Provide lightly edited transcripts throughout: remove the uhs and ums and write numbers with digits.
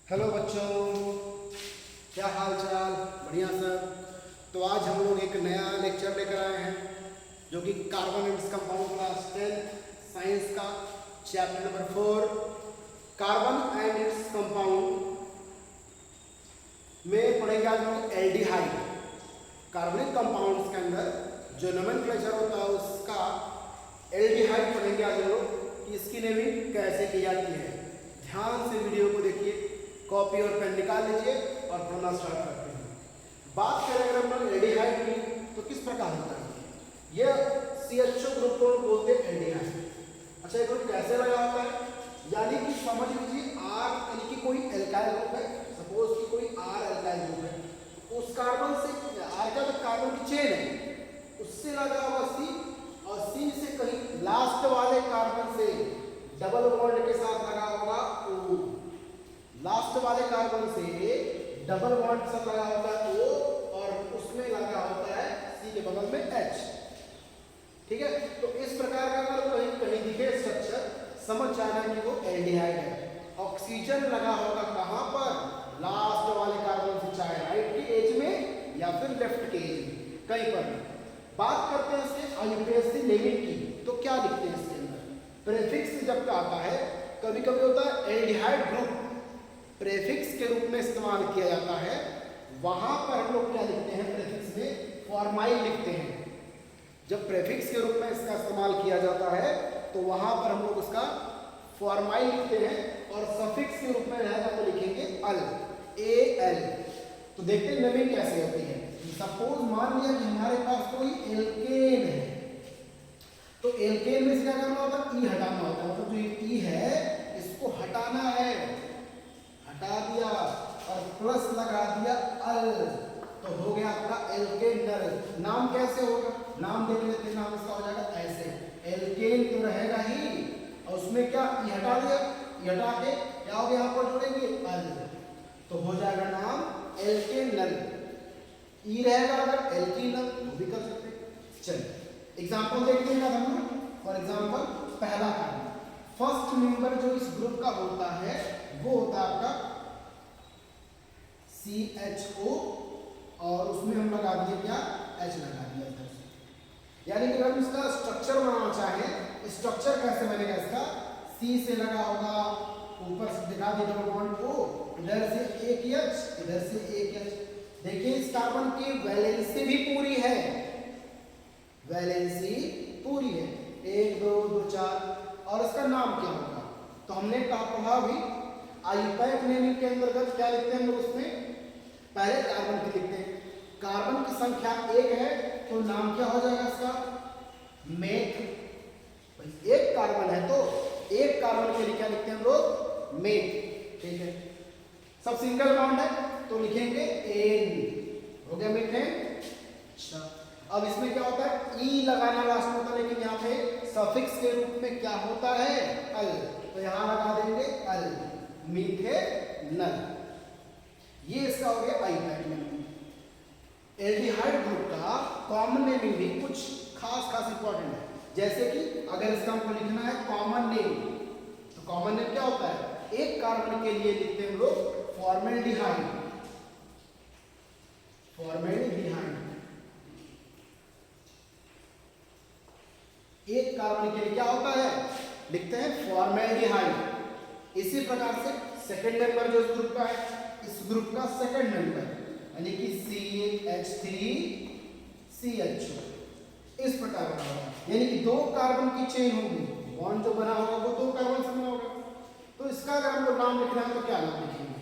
Hello बच्चों, क्या हाल चाल? बढ़िया सर। तो आज हम लोग एक नया लेक्चर लेकर आए हैं जो कि carbon and compound class 10 science का chapter number 4 carbon and its compound में पढ़ेंगे। आज हम एल्डिहाइड कार्बनिक कंपाउंड्स के अंदर जो नोमेनक्लेचर होता है उसका एल्डिहाइड पढ़ेंगे आज हम लोग कि इसकी नेमिंग कैसे की जाती है। ध्यान से वीडियो को देखिए, कॉपी और पेन निकाल लीजिए और पढ़ना स्टार्ट करते हैं। बात करें अगर हम लोग एल्डिहाइड की तो किस प्रकार होता है यह CHO ग्रुप को बोलते हैं एल्डिहाइड। अच्छा, ये ग्रुप कैसे लगा होता है? यानी कि समझ लीजिए R यानी कि कोई एल्काइल ग्रुप है, सपोज कि कोई R एल्काइल ग्रुप है, उस कार्बन से R का जो कार्बन की चेन है उससे लगा हुआ C और C से कहीं लास्ट वाले कार्बन से डबल बॉन्ड के साथ लगा होगा O। लास्ट वाले कार्बन से डबल बॉन्ड के साथ लगा होता है O और उसमें लगा होता है C के बगल में H। ठीक है, तो इस प्रकार का अगर कहीं कहीं दिखे स्ट्रक्चर समझ जाना कि वो एल्डिहाइड है। ऑक्सीजन लगा होगा कहां पर? लास्ट वाले कार्बन से, चाहे राइट के एज में या फिर लेफ्ट के एज में, कहीं पर भी। बात करते हैं इसके आईयूपीएससी नेमिंग की, तो क्या लिखते हैं इसके अंदर? प्रेफिक्स जब आता है, कभी कभी होता है एल्डिहाइड ग्रुप प्रेफिक्स के रूप में इस्तेमाल किया जाता है, वहां पर हम लोग क्या लिखते हैं? प्रेफिक्स में फॉर्माइल लिखते हैं। जब प्रेफिक्स के रूप में इसका इस्तेमाल किया जाता है तो वहां पर हम लोग उसका फॉर्माइल लिखते हैं और सफिक्स के रूप में रहेगा तो लिखेंगे अल, AL। तो देखते हैं नेमिंग कैसे होती है। सपोज मान लिया कि हमारे पास कोई एल्केन है, तो एल्केन में से क्या करना होता है? ई हटाना होता है। मतलब जो ई है इसको हटाना है, हटा दिया और प्लस लगा दिया अल, तो हो गया आपका एल्केनल। नाम कैसे होगा? नाम देख लेते हैं, नाम इसका हो जाएगा ऐसे, एल्केन तो रहेगा ही और उसमें क्या ई हटा दिया, ई हटा के क्या हो गया? यहाँ पर जोड़ेंगे अल, तो हो जाएगा नाम एल्केनल। ई रहेगा अगर एल्कीनल वो भी कर सकते हैं। चलिए एग्जांपल देखते हैं हम लोग। फॉर एग्जांपल पहला कार्बन, फर्स्ट मेंबर जो इस ग्रुप का होता है वो होता है आपका CHO और उसमें हम लगा दिए क्या? H लगा दिया इधर से। यानी कि अगर हम इसका स्ट्रक्चर बनाना चाहें, स्ट्रक्चर कैसे बनेगा इसका? C से लगा होगा, ऊपर से दिखा दिया डबल बॉन्ड को, इधर से एक H, इधर से एक H। देखिए इस कार्बन की वैलेंसी भी पूरी है, वैलेंसी पूरी है, 1 2 2 4। और इसका नाम क्या होगा? तो हमने पढ़ा भी आईयूपैक नेमिंग के अंतर्गत क्या लिखते हैं हम लोग? उसमें पहले कार्बन की लिखते हैं, कार्बन की संख्या 1 है तो नाम क्या हो जाएगा इसका? मेथ। एक कार्बन है तो एक कार्बन के लिए क्या लिखते हैं हम लोग? मेथ। ठीक है, सब सिंगल बॉन्ड है तो लिखेंगे एन, हो गया मीथेन। अच्छा, अब इसमें क्या होता है? ई लगाना लास्ट में होता है, लेकिन यहाँ पे सफिक्स के रूप में क्या होता है? अल, तो यहाँ लगा देंगे अल, मीथेनल। ये इसका हो गया आईयूपैक नेमिंग। एल्डिहाइड ग्रुप का कॉमन नेमिंग भी कुछ खास इंपॉर्टेंट है, जैसे कि अगर इसका हमको लिखना है कॉमन नेम, तो कॉमन नेम क्या होता है? एक कार्बन के लिए लिखते हैं हम लोग फॉर्मेल्डिहाइड, फॉर्मेल्डिहाइड। एक कार्बन के लिए क्या होता है? लिखते हैं फॉर्मेल्डिहाइड। इसी प्रकार से सेकंड मेंबर जो इस ग्रुप का है, इस ग्रुप का सेकंड मेंबर यानी कि CH3CHO, इस प्रकार बना होगा। यानी कि 2 कार्बन की चेन होगी, बॉन्ड जो बना होगा वो 2 कार्बन से बना होगा। तो इसका अगर हमको नाम लिखना है तो क्या नाम लिखेंगे?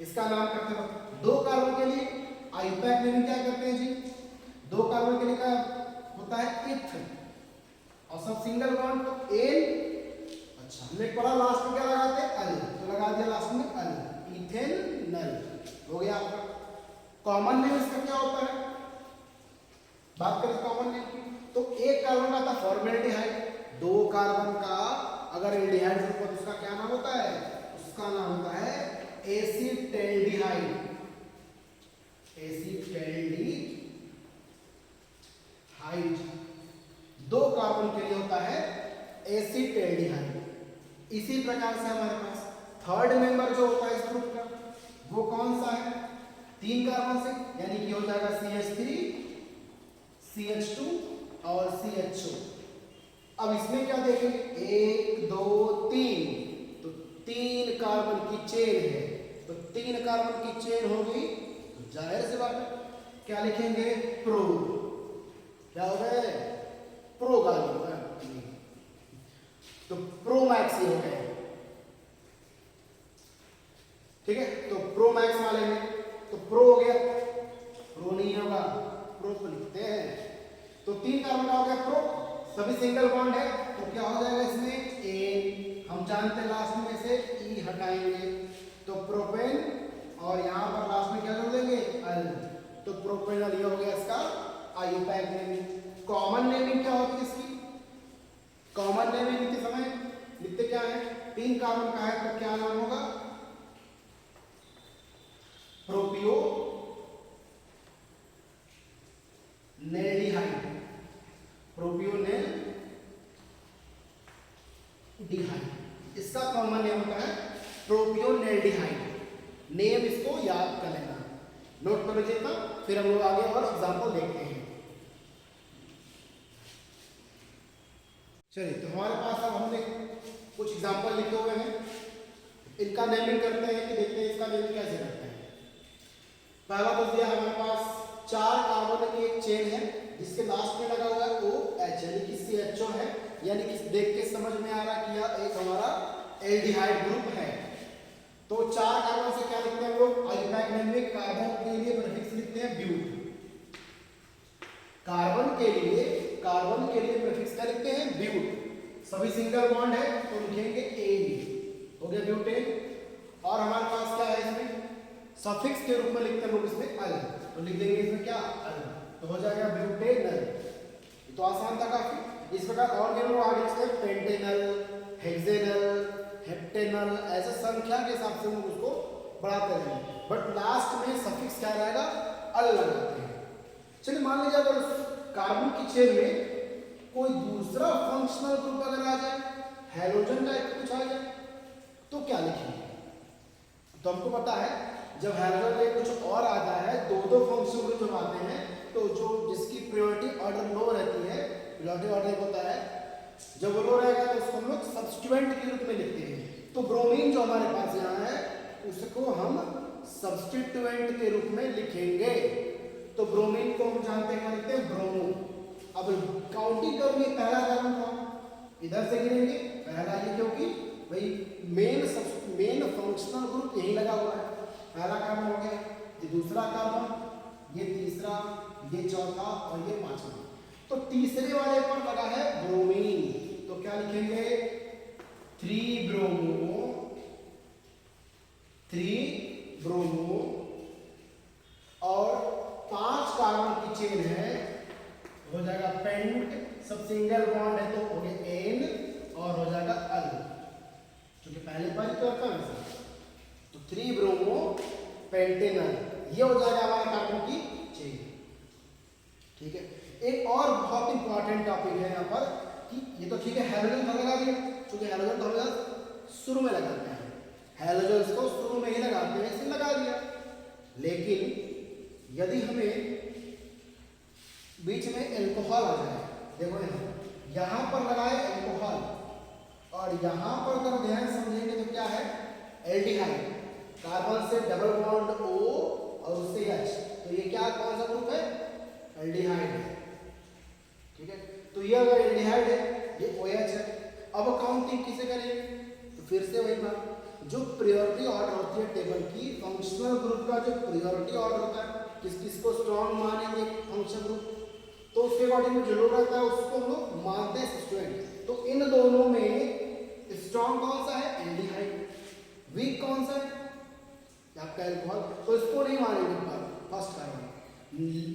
इसका नाम करते हैं 2 कार्बन के लिए आईयूपैक नेमिंग क्या करते हैं जी? 2 कार्बन के लिए क्या होता है? इथ, और सब सिंगल बॉन्ड तो एन। अच्छा, हमने पढ़ा लास्ट में क्या लगाते हैं? अल, तो लगा दिया लास्ट में अल, इथेनल, हो गया आपका। कॉमन नेम इसका क्या होता है? बात करें कॉमन नेम की तो एक कार्बन का था फॉर्मेल्डिहाइड, 2 कार्बन का अगर एल्डिहाइड ग्रुप हो तो उसका क्या नाम होता है? उसका नाम होता है एसीटैल्डिहाइड, एसीटैल्डिहाइड। 2 कार्बन के लिए होता है एसीटैल्डिहाइड। इसी प्रकार से हमारे पास थर्ड में जाएगा CH3 CH2 और CHO। अब इसमें क्या देखेंगे, 1 2 3, तो 3 कार्बन की चेन है, तो 3 कार्बन की चेन हो गई, तो जाहिर सी बात है क्या लिखेंगे, प्रो। क्या हो गए, प्रो गाली होगा, तो प्रो मैक्स हो गए। ठीक है, तो प्रो मैक्स वाले में तो प्रो हो गया, प्रो नहीं होगा, प्रो को लिखते हैं, तो 3 कार्बन का हो गया प्रो, सभी सिंगल बॉन्ड है, तो क्या हो जाएगा इसमें, ए, हम जानते हैं लास्ट में से ई हटाएंगे, तो प्रोपेन, और यहाँ पर लास्ट में क्या जोड़ देंगे, अल, तो प्रोपेनल ये हो गया इसका आईयूपैक नेमिंग। कॉमन नेमिंग क्या होती है इसकी, कॉमन नेमिंग लिखते समय लिखते क्या है, 3 कार्बन का है तो क्या नाम होगा, प्रोपियो नेल्डिहाइड, प्रोपियोनेल डिहाइड, इसका कॉमन नेम होता है प्रोपियोनेल्डिहाइड। नेम इसको याद कर लेना, नोट कर लीजिएगा, फिर हम लोग आगे और एग्जांपल देखते हैं। चलिए, तो हमारे पास अब हमने कुछ एग्जांपल लिखे हुए हैं, इनका नेमिंग करते हैं कि देखते हैं इसका नेमिंग कैसे करते हैं। पहला तो दिया हमारे पास 4 कार्बन की एक चेन है जिसके लास्ट में लगा हुआ है OH यानी कि CHO है, यानी कि देख के समझ में आ रहा है कि यह एक हमारा एल्डिहाइड ग्रुप है। तो 4 कार्बन से क्या लिखते हैं हम लोग, आईयूपैक नेम में कार्बन के लिए प्रीफिक्स लिखते हैं ब्यूट, कार्बन के लिए प्रीफिक्स क्या लिखते हैं, ब्यूट। सभी सिंगल बॉन्ड है तो लिखेंगे A, हो गया ब्यूटेन। और हमारे पास क्या है इसमें, सफिक्स के रूप में लिखते हैं लोग इसमें अल, तो लिख देंगे इसमें क्या, अल, तो हो जाएगा ब्यूटेनल। तो आसान था काफी। इस प्रकार और भी हम लोग आगे लिखते हैं पेंटेनल, हेक्सेनल, हेप्टेनल, ऐसे संख्या के हिसाब से हम उसको बढ़ाते रहेंगे, बट लास्ट में सफिक्स क्या रहेगा, अल लगाते हैं। चलिए मान लीजिए अगर कार्बन की चेन में कोई दूसरा फंक्शनल ग्रुप अगर आ जाए, हैलोजन टाइप कुछ आ जाए, तो क्या लिखेंगे। तो हमको पता है जब हैलोजन में कुछ और आता है, 2 फंक्शनल ग्रुप जब आते हैं, तो जो जिसकी प्रायोरिटी ऑर्डर लो रहती है, प्रायोरिटी ऑर्डर होता है, जब वो लो रहेगा तो उसको हम लोग सब्स्टिट्यूएंट के रूप में लिखते हैं। तो ब्रोमीन जो हमारे पास यहाँ है उसको हम सब्स्टिट्यूएंट के रूप में लिखेंगे। तो ब्रोमीन को हम जानते हैं क्या लिखते हैं, ब्रोमो। अब काउंटिंग करोगे, पहला कार्बन कौन, इधर से गिरेंगे, पहला ये, क्योंकि भाई मेन फंक्शनल ग्रुप यही लगा हुआ है। पहला कार्बन हो गया, ये दूसरा कार्बन, ये तीसरा, ये चौथा और ये पांचवा। तो तीसरे वाले पर लगा है ब्रोमीन, तो क्या लिखेंगे, 3 ब्रोमो और 5 कार्बन की चेन है, हो जाएगा पेंट, सब सिंगल बॉन्ड है तो हो गया एन, और हो जाएगा अल, क्योंकि पहले पर करता है। तो 3 ब्रोमो पेंटेनल, ये हो जाएगा हमारा कार्बन की चेन। ठीक है, एक और बहुत इंपॉर्टेंट टॉपिक है यहाँ पर कि ये तो ठीक है, हैलोजन तो लगा दिया, क्योंकि हैलोजन तो हम शुरू में लगाते हैं, हैलोजन को शुरू में ही लगाते हैं, इसे लगा दिया। लेकिन यदि हमें बीच में एल्कोहल आ जाए, देखो यहाँ पर लगाए एल्कोहल, और यहाँ पर अगर ध्यान समझेंगे तो क्या है, एल्डिहाइड, कार्बन से डबल बॉन्ड O और उससे H, तो ये क्या, कौन सा ग्रुप है, एल्डिहाइड है। ठीक है, तो ये अगर एल्डिहाइड है, ये OH है। अब काउंटिंग किसे करेंगे, तो फिर से वही बात, जो प्रायोरिटी ऑर्डर होती है टेबल की, फंक्शनल ग्रुप का जो प्रायोरिटी ऑर्डर होता है, किस किस को स्ट्रॉन्ग मानेंगे फंक्शनल ग्रुप, तो उसके अकॉर्डिंग जो लोग रहता है उसको हम लोग मानते हैं सब्स्टिट्यूएंट। तो इन दोनों में स्ट्रॉन्ग कौन सा है, एल्डिहाइड, वीक कौन सा है आपका एल्कोहल, तो इसको नहीं मानेंगे फर्स्ट कार्बन।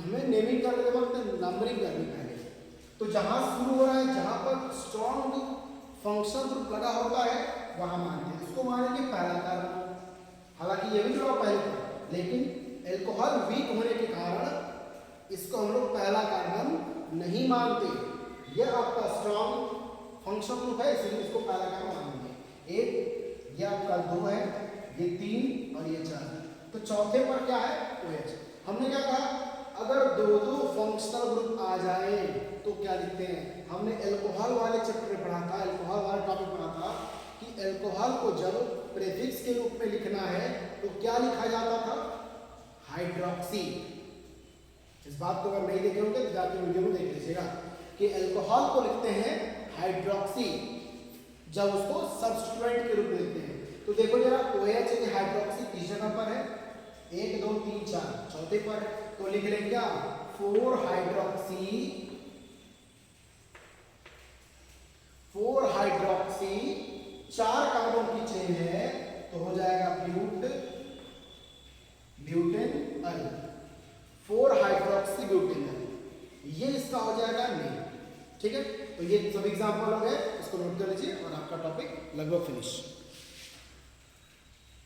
हमें नेमिंग करने के वक्त नंबरिंग करनी पहले, तो जहां शुरू हो रहा है, जहां पर स्ट्रॉन्ग फंक्शनल ग्रुप लगा होता है वहां मानेंगे, इसको मानेंगे पहला कार्बन। हालांकि ये भी जुड़ा पहले था, लेकिन एल्कोहल वीक होने के कारण इसको हम लोग पहला कार्बन नहीं मानते। यह आपका स्ट्रॉन्ग फंक्शनल ग्रुप है, इसलिए इसको पहला कार्बन मानेंगे। एक, ये आपका 2 है, ये 3 और ये 4, तो चौथे पर क्या है, OH। हमने क्या कहा, अगर दो दो फंक्शनल ग्रुप आ जाए तो क्या लिखते हैं? हमने अल्कोहल वाले चैप्टर में पढ़ा था, अल्कोहल वाला टॉपिक पढ़ा था कि अल्कोहल को जब प्रीफिक्स के रूप में लिखना है तो क्या लिखा जाता था? हाइड्रोक्सी। इस बात को अगर नहीं देखे होंगे तो जाके वीडियो में देख लीजिएगा कि अल्कोहल को लिखते हैं हाइड्रोक्सी जब उसको सब्स्टिट्यूएंट के रूप में लिखते हैं। तो देखो जरा OH यानी हाइड्रोक्सी किस जगह पर है? 1 2 3 4 चौथे पर, तो लिख लें क्या? 4 हाइड्रोक्सी 4 कार्बन की चेन है तो हो जाएगा ब्यूटेनल, 4 हाइड्रोक्सी ब्यूटेनल, ये इसका हो जाएगा नेम। ठीक है, तो ये सब एग्जांपल हो गए, इसको नोट कर लीजिए और आपका टॉपिक लगभग फिनिश।